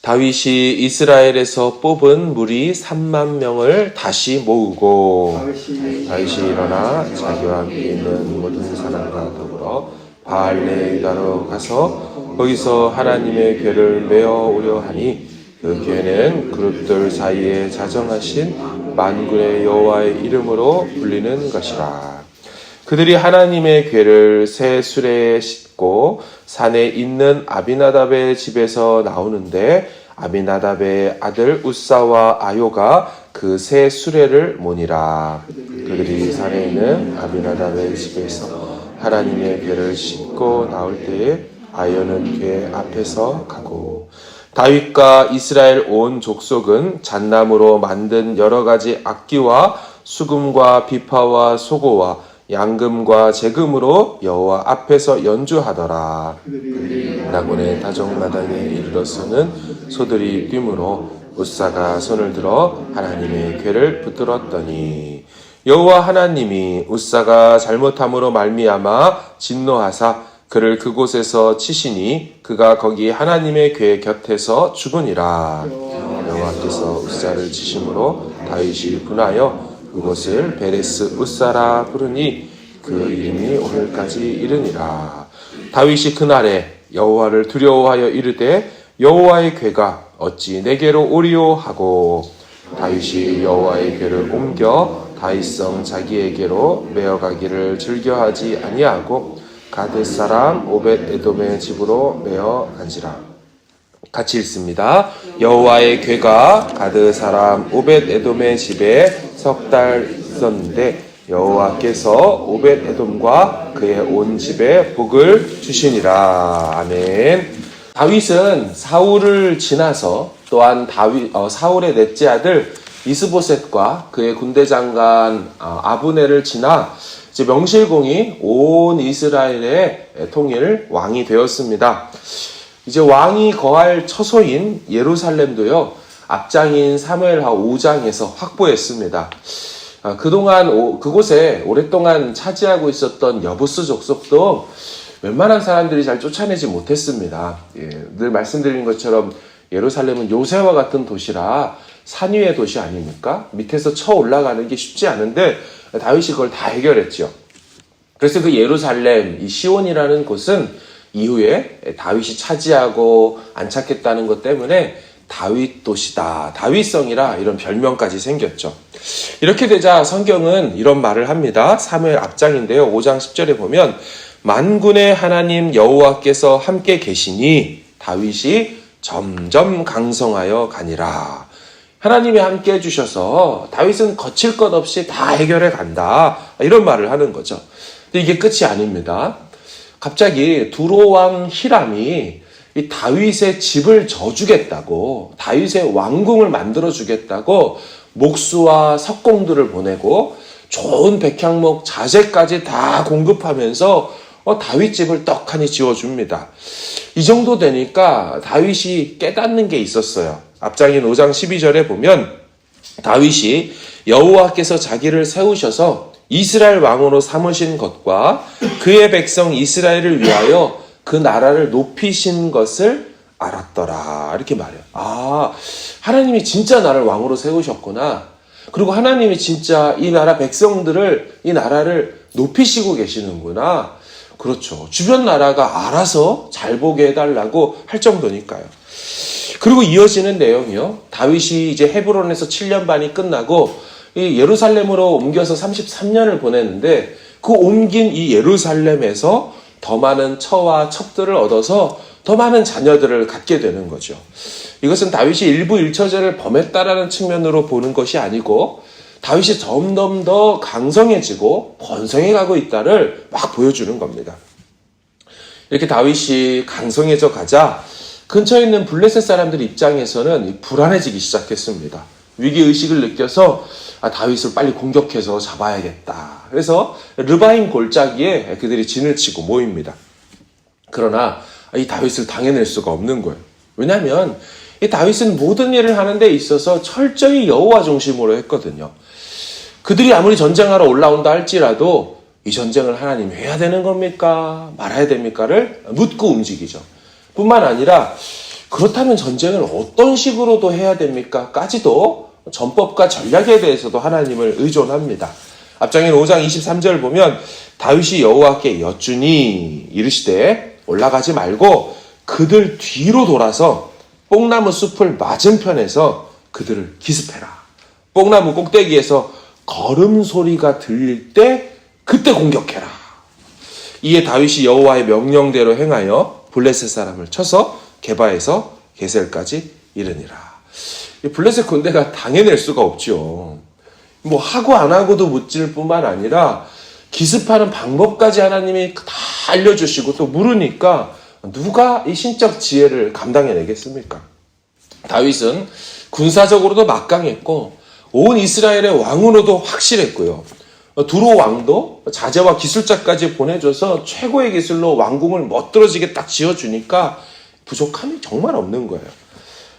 다윗이 이스라엘에서 뽑은 무리 3만 명을 다시 모으고 다윗이 일어나 자기와 함께 있는 모든 사람과 더불어 바알레유다로 가서 거기서 하나님의 궤를 메어 오려 하니 그 궤는 그룹들 사이에 자정하신 만군의 여호와의 이름으로 불리는 것이라. 그들이 하나님의 궤를 새 수레에 싣고 산에 있는 아비나답의 집에서 나오는데 아비나답의 아들 우사와 아요가 그 새 수레를 모니라. 그들이 산에 있는 아비나답의 집에서 하나님의 궤를 싣고 나올 때에 아요는 궤 앞에서 가고 다윗과 이스라엘 온 족속은 잣나무로 만든 여러 가지 악기와 수금과 비파와 소고와 양금과 재금으로 여호와 앞에서 연주하더라. 나곤의 다정마당에 이르러서는 소들이 뛰므로 우사가 손을 들어 하나님의 궤를 붙들었더니 여호와 하나님이 우사가 잘못함으로 말미암아 진노하사 그를 그곳에서 치시니 그가 거기 하나님의 궤 곁에서 죽으니라. 여호와께서 우사를 치심으로 다윗이 분하여 그곳을 베레스 우사라 부르니 그 이름이 오늘까지 이르니라. 다윗이 그날에 여호와를 두려워하여 이르되 여호와의 궤가 어찌 내게로 오리오 하고 다윗이 여호와의 궤를 옮겨 다윗성 자기에게로 메어가기를 즐겨하지 아니하고 가드 사람 오벳 에돔의 집으로 메어 간지라. 같이 읽습니다. 여호와의 궤가 가드 사람 오벳 에돔의 집에 석 달 있었는데 여호와께서 오벳 에돔과 그의 온 집에 복을 주시니라. 아멘. 다윗은 사울을 지나서 또한 사울의 넷째 아들 이스보셋과 그의 군대 장관 아브넬을 지나 이제 명실공히 온 이스라엘의 통일 왕이 되었습니다. 이제 왕이 거할 처소인 예루살렘도요, 앞장인 사무엘하 5장에서 확보했습니다. 그동안 그곳에 오랫동안 차지하고 있었던 여부스 족속도 웬만한 사람들이 잘 쫓아내지 못했습니다. 늘 말씀드린 것처럼 예루살렘은 요새와 같은 도시라 산 위의 도시 아닙니까? 밑에서 쳐 올라가는 게 쉽지 않은데 다윗이 그걸 다 해결했죠. 그래서 그 예루살렘, 이 시온이라는 곳은 이후에 다윗이 차지하고 안착했다는 것 때문에 다윗 도시다, 다윗성이라 이런 별명까지 생겼죠. 이렇게 되자 성경은 이런 말을 합니다. 사무엘 앞장인데요. 5장 10절에 보면 만군의 하나님 여호와께서 함께 계시니 다윗이 점점 강성하여 가니라. 하나님이 함께 해주셔서 다윗은 거칠 것 없이 다 해결해 간다. 이런 말을 하는 거죠. 근데 이게 끝이 아닙니다. 갑자기 두로왕 히람이 이 다윗의 집을 져주겠다고, 다윗의 왕궁을 만들어주겠다고 목수와 석공들을 보내고 좋은 백향목 자재까지 다 공급하면서 다윗 집을 떡하니 지어줍니다. 이 정도 되니까 다윗이 깨닫는 게 있었어요. 앞장인 5장 12절에 보면 다윗이 여호와께서 자기를 세우셔서 이스라엘 왕으로 삼으신 것과 그의 백성 이스라엘을 위하여 그 나라를 높이신 것을 알았더라. 이렇게 말해요. 하나님이 진짜 나를 왕으로 세우셨구나. 그리고 하나님이 진짜 이 나라 백성들을, 이 나라를 높이시고 계시는구나. 그렇죠. 주변 나라가 알아서 잘 보게 해달라고 할 정도니까요. 그리고 이어지는 내용이요. 다윗이 이제 헤브론에서 7년 반이 끝나고 이 예루살렘으로 옮겨서 33년을 보냈는데 그 옮긴 이 예루살렘에서 더 많은 처와 첩들을 얻어서 더 많은 자녀들을 갖게 되는 거죠. 이것은 다윗이 일부 일처제를 범했다라는 측면으로 보는 것이 아니고 다윗이 점점 더 강성해지고 번성해 가고 있다를 막 보여주는 겁니다. 이렇게 다윗이 강성해져 가자 근처에 있는 블레셋 사람들 입장에서는 불안해지기 시작했습니다. 위기의식을 느껴서 다윗을 빨리 공격해서 잡아야겠다. 그래서 르바임 골짜기에 그들이 진을 치고 모입니다. 그러나 이 다윗을 당해낼 수가 없는 거예요. 왜냐하면 이 다윗은 모든 일을 하는 데 있어서 철저히 여호와 중심으로 했거든요. 그들이 아무리 전쟁하러 올라온다 할지라도 이 전쟁을 하나님이 해야 되는 겁니까? 말아야 됩니까를 묻고 움직이죠. 뿐만 아니라 그렇다면 전쟁을 어떤 식으로도 해야 됩니까? 까지도 전법과 전략에 대해서도 하나님을 의존합니다. 앞장인 5장 23절 보면 다윗이 여호와께 여쭈니 이르시되 올라가지 말고 그들 뒤로 돌아서 뽕나무 숲을 맞은편에서 그들을 기습해라. 뽕나무 꼭대기에서 걸음 소리가 들릴 때 그때 공격해라. 이에 다윗이 여호와의 명령대로 행하여 블레셋 사람을 쳐서 게바에서 게셀까지 이르니라. 블레셋 군대가 당해낼 수가 없죠. 뭐 하고 안 하고도 묻질 뿐만 아니라 기습하는 방법까지 하나님이 다 알려주시고 또 물으니까 누가 이 신적 지혜를 감당해내겠습니까? 다윗은 군사적으로도 막강했고 온 이스라엘의 왕으로도 확실했고요. 두로 왕도 자제와 기술자까지 보내줘서 최고의 기술로 왕궁을 멋들어지게 딱 지어주니까 부족함이 정말 없는 거예요.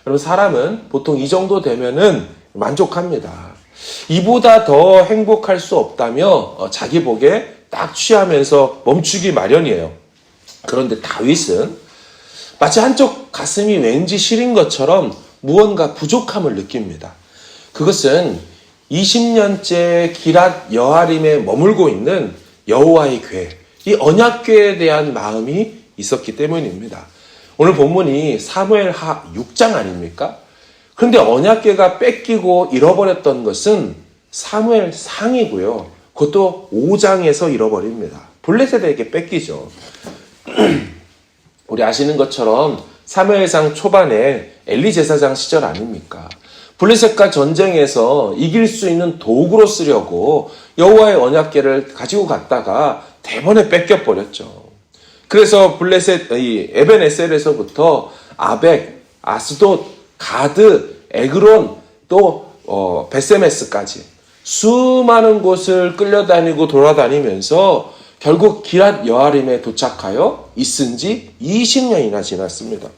여러분, 사람은 보통 이 정도 되면은 만족합니다. 이보다 더 행복할 수 없다며 자기 복에 딱 취하면서 멈추기 마련이에요. 그런데 다윗은 마치 한쪽 가슴이 왠지 시린 것처럼 무언가 부족함을 느낍니다. 그것은 20년째 기랏 여아림에 머물고 있는 여호와의 궤, 이 언약궤에 대한 마음이 있었기 때문입니다. 오늘 본문이 사무엘하 6장 아닙니까? 그런데 언약궤가 뺏기고 잃어버렸던 것은 사무엘상이고요. 그것도 5장에서 잃어버립니다. 블레셋에게 뺏기죠. 우리 아시는 것처럼 사무엘상 초반에 엘리 제사장 시절 아닙니까? 블레셋과 전쟁에서 이길 수 있는 도구로 쓰려고 여호와의 언약궤를 가지고 갔다가 대번에 뺏겨버렸죠. 그래서 블레셋, 에벤에셀에서부터 아벡, 아스돗, 가드, 에그론, 또 베세메스까지 수많은 곳을 끌려다니고 돌아다니면서 결국 기랏 여아림에 도착하여 있은 지 20년이나 지났습니다.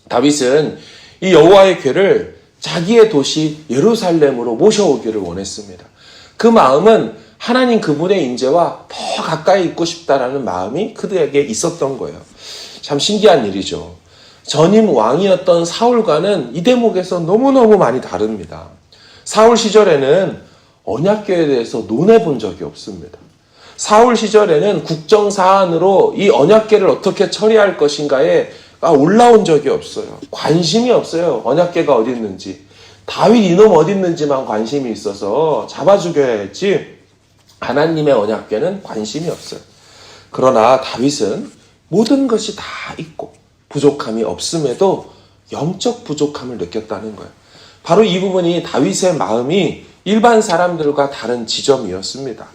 다윗은 이 여호와의 궤를 자기의 도시 예루살렘으로 모셔오기를 원했습니다. 그 마음은 하나님 그분의 인재와 더 가까이 있고 싶다라는 마음이 그들에게 있었던 거예요. 참 신기한 일이죠. 전임 왕이었던 사울과는 이 대목에서 너무너무 많이 다릅니다. 사울 시절에는 언약궤에 대해서 논해본 적이 없습니다. 사울 시절에는 국정사안으로 이 언약궤를 어떻게 처리할 것인가에 올라온 적이 없어요. 관심이 없어요. 언약궤가 어디 있는지. 다윗 이놈 어디 있는지만 관심이 있어서 잡아 죽여야 했지 하나님의 언약궤는 관심이 없어요. 그러나 다윗은 모든 것이 다 있고 부족함이 없음에도 영적 부족함을 느꼈다는 거예요. 바로 이 부분이 다윗의 마음이 일반 사람들과 다른 지점이었습니다.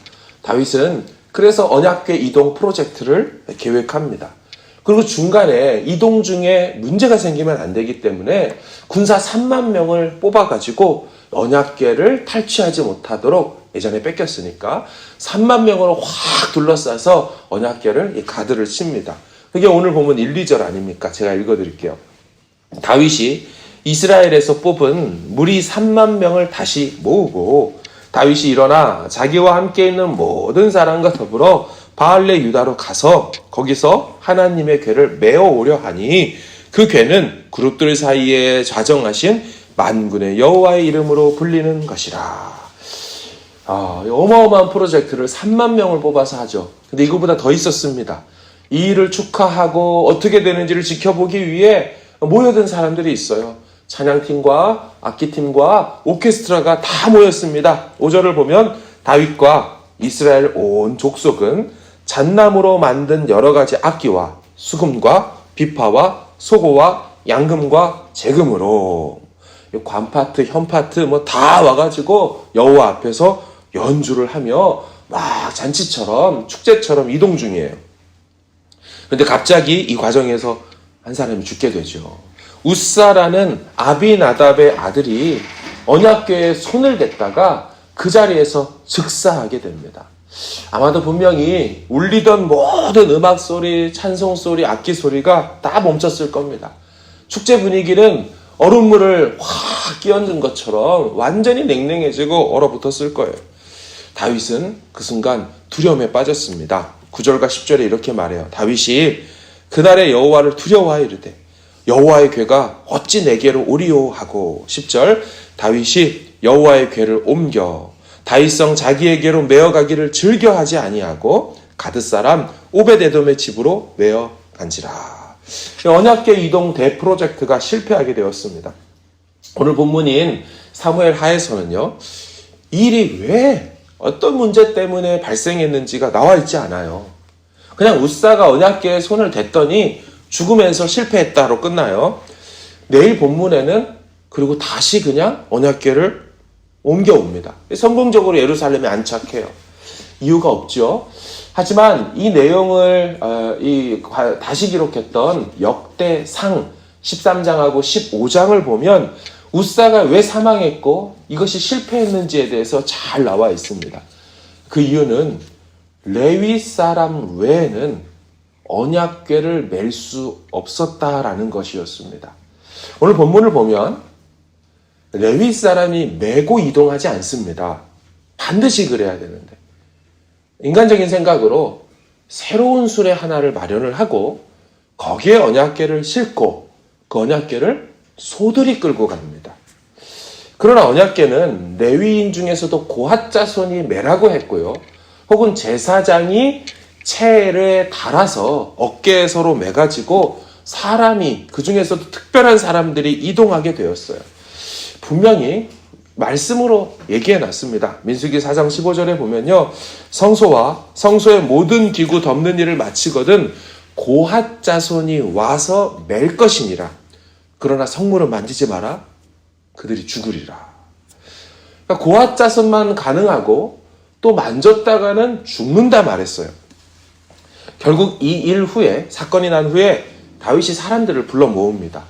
다윗은 그래서 언약궤 이동 프로젝트를 계획합니다. 그리고 중간에 이동 중에 문제가 생기면 안 되기 때문에 군사 3만 명을 뽑아가지고 언약궤를 탈취하지 못하도록 예전에 뺏겼으니까 3만 명으로 확 둘러싸서 언약궤를 가드를 칩니다. 그게 오늘 보면 1, 2절 아닙니까? 제가 읽어드릴게요. 다윗이 이스라엘에서 뽑은 무리 3만 명을 다시 모으고 다윗이 일어나 자기와 함께 있는 모든 사람과 더불어 바알레 유다로 가서 거기서 하나님의 궤를 메어오려 하니 그 궤는 그룹들 사이에 좌정하신 만군의 여호와의 이름으로 불리는 것이라. 어마어마한 프로젝트를 3만 명을 뽑아서 하죠. 근데 이거보다 더 있었습니다. 이 일을 축하하고 어떻게 되는지를 지켜보기 위해 모여든 사람들이 있어요. 찬양팀과 악기팀과 오케스트라가 다 모였습니다. 5절을 보면 다윗과 이스라엘 온 족속은 잣나무로 만든 여러 가지 악기와 수금과 비파와 소고와 양금과 재금으로 관파트, 현파트 뭐 다 와가지고 여호와 앞에서 연주를 하며 막 잔치처럼 축제처럼 이동 중이에요. 그런데 갑자기 이 과정에서 한 사람이 죽게 되죠. 우사라는 아비나답의 아들이 언약궤에 손을 댔다가 그 자리에서 즉사하게 됩니다. 아마도 분명히 울리던 모든 음악 소리, 찬송 소리, 악기 소리가 다 멈췄을 겁니다. 축제 분위기는 얼음물을 확 끼얹은 것처럼 완전히 냉랭해지고 얼어붙었을 거예요. 다윗은 그 순간 두려움에 빠졌습니다. 9절과 10절에 이렇게 말해요. 다윗이 그날의 여호와를 두려워하여 이르되 여호와의 궤가 어찌 내게로 오리요 하고 10절 다윗이 여호와의 궤를 옮겨 다윗성 자기에게로 메어가기를 즐겨하지 아니하고 가드 사람 오벳에돔의 집으로 메어간지라. 언약궤 이동 대프로젝트가 실패하게 되었습니다. 오늘 본문인 사무엘 하에서는요, 이 일이 왜 어떤 문제 때문에 발생했는지가 나와 있지 않아요. 그냥 우사가 언약궤에 손을 댔더니 죽으면서 실패했다로 끝나요. 내일 본문에는 그리고 다시 그냥 언약궤를 옮겨옵니다. 성공적으로 예루살렘에 안착해요. 이유가 없죠. 하지만 이 내용을 다시 기록했던 역대상 13장하고 15장을 보면 우사가 왜 사망했고 이것이 실패했는지에 대해서 잘 나와 있습니다. 그 이유는 레위 사람 외에는 언약궤를 맬 수 없었다라는 것이었습니다. 오늘 본문을 보면 레위 사람이 메고 이동하지 않습니다. 반드시 그래야 되는데 인간적인 생각으로 새로운 수레 하나를 마련을 하고 거기에 언약궤를 싣고 그 언약궤를 소들이 끌고 갑니다. 그러나 언약궤는 레위인 중에서도 고핫 자손이 매라고 했고요. 혹은 제사장이 채에 달아서 어깨에 서로 매가지고 사람이 그 중에서도 특별한 사람들이 이동하게 되었어요. 분명히 말씀으로 얘기해 놨습니다. 민수기 4장 15절에 보면요. 성소와 성소의 모든 기구 덮는 일을 마치거든 고핫 자손이 와서 맬 것이니라. 그러나 성물은 만지지 마라. 그들이 죽으리라. 그러니까 고핫 자손만 가능하고 또 만졌다가는 죽는다 말했어요. 결국 이 일 후에 사건이 난 후에 다윗이 사람들을 불러 모읍니다.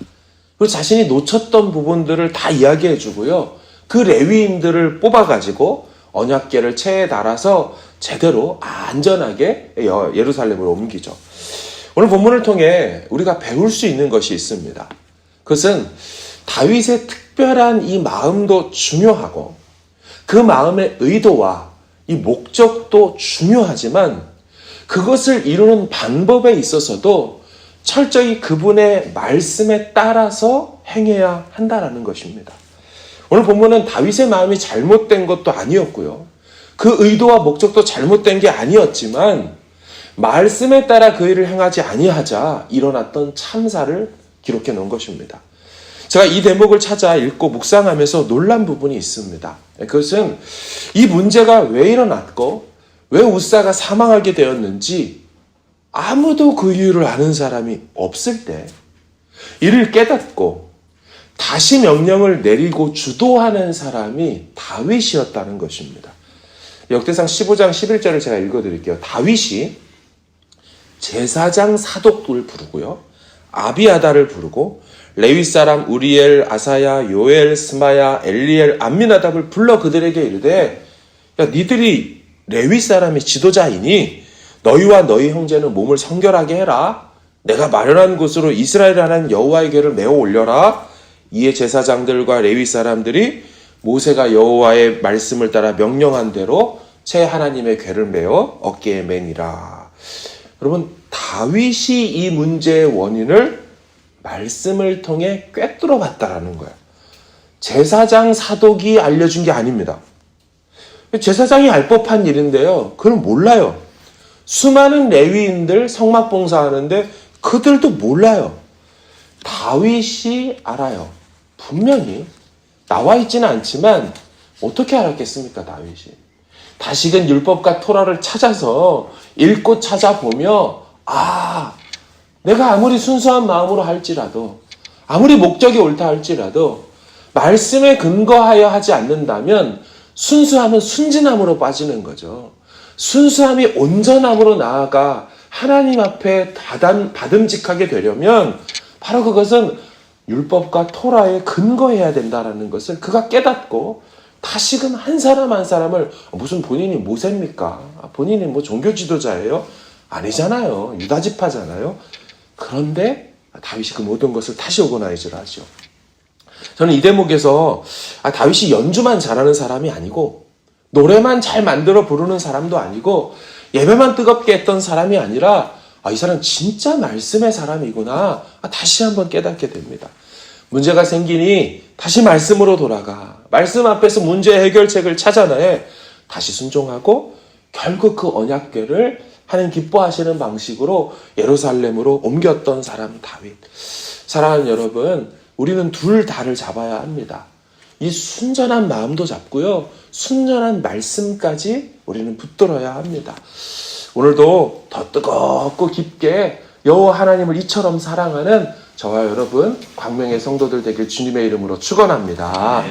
그리고 자신이 놓쳤던 부분들을 다 이야기해 주고요. 그 레위인들을 뽑아가지고 언약궤를 채에 달아서 제대로 안전하게 예루살렘으로 옮기죠. 오늘 본문을 통해 우리가 배울 수 있는 것이 있습니다. 그것은 다윗의 특별한 이 마음도 중요하고 그 마음의 의도와 이 목적도 중요하지만 그것을 이루는 방법에 있어서도 철저히 그분의 말씀에 따라서 행해야 한다는 것입니다. 오늘 본문은 다윗의 마음이 잘못된 것도 아니었고요. 그 의도와 목적도 잘못된 게 아니었지만 말씀에 따라 그 일을 행하지 아니하자 일어났던 참사를 기록해 놓은 것입니다. 제가 이 대목을 찾아 읽고 묵상하면서 놀란 부분이 있습니다. 그것은 이 문제가 왜 일어났고 왜 우사가 사망하게 되었는지 아무도 그 이유를 아는 사람이 없을 때 이를 깨닫고 다시 명령을 내리고 주도하는 사람이 다윗이었다는 것입니다. 역대상 15장 11절을 제가 읽어드릴게요. 다윗이 제사장 사독을 부르고요. 아비아다를 부르고 레위 사람 우리엘, 아사야, 요엘, 스마야, 엘리엘, 암미나답을 불러 그들에게 이르되 야 니들이 레위 사람이 지도자이니 너희와 너희 형제는 몸을 성결하게 해라. 내가 마련한 곳으로 이스라엘 하나님 여호와의 궤를 메어 올려라. 이에 제사장들과 레위 사람들이 모세가 여호와의 말씀을 따라 명령한 대로 새 하나님의 궤를 메어 어깨에 매니라. 여러분 다윗이 이 문제의 원인을 말씀을 통해 꿰뚫어 봤다라는 거예요. 제사장 사독이 알려준 게 아닙니다. 제사장이 알 법한 일인데요. 그건 몰라요. 수많은 레위인들 성막 봉사하는데 그들도 몰라요. 다윗이 알아요. 분명히 나와 있지는 않지만 어떻게 알았겠습니까, 다윗이? 다시금 율법과 토라를 찾아서 읽고 찾아보며 내가 아무리 순수한 마음으로 할지라도 아무리 목적이 옳다 할지라도 말씀에 근거하여 하지 않는다면 순수함은 순진함으로 빠지는 거죠. 순수함이 온전함으로 나아가 하나님 앞에 받음직하게 되려면 바로 그것은 율법과 토라에 근거해야 된다는 것을 그가 깨닫고 다시금 한 사람 한 사람을 무슨 본인이 모세입니까? 본인이 뭐 종교 지도자예요? 아니잖아요. 유다 지파잖아요. 그런데 다윗이 그 모든 것을 다시 오거나이즈를 하죠. 저는 이 대목에서 다윗이 연주만 잘하는 사람이 아니고 노래만 잘 만들어 부르는 사람도 아니고 예배만 뜨겁게 했던 사람이 아니라 이 사람 진짜 말씀의 사람이구나. 다시 한번 깨닫게 됩니다. 문제가 생기니 다시 말씀으로 돌아가. 말씀 앞에서 문제 해결책을 찾아내. 다시 순종하고 결국 그 언약궤를 하나님 기뻐하시는 방식으로 예루살렘으로 옮겼던 사람 다윗. 사랑하는 여러분, 우리는 둘 다를 잡아야 합니다. 이 순전한 마음도 잡고요. 순전한 말씀까지 우리는 붙들어야 합니다. 오늘도 더 뜨겁고 깊게 여호와 하나님을 이처럼 사랑하는 저와 여러분 광명의 성도들 되길 주님의 이름으로 축원합니다.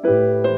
아멘.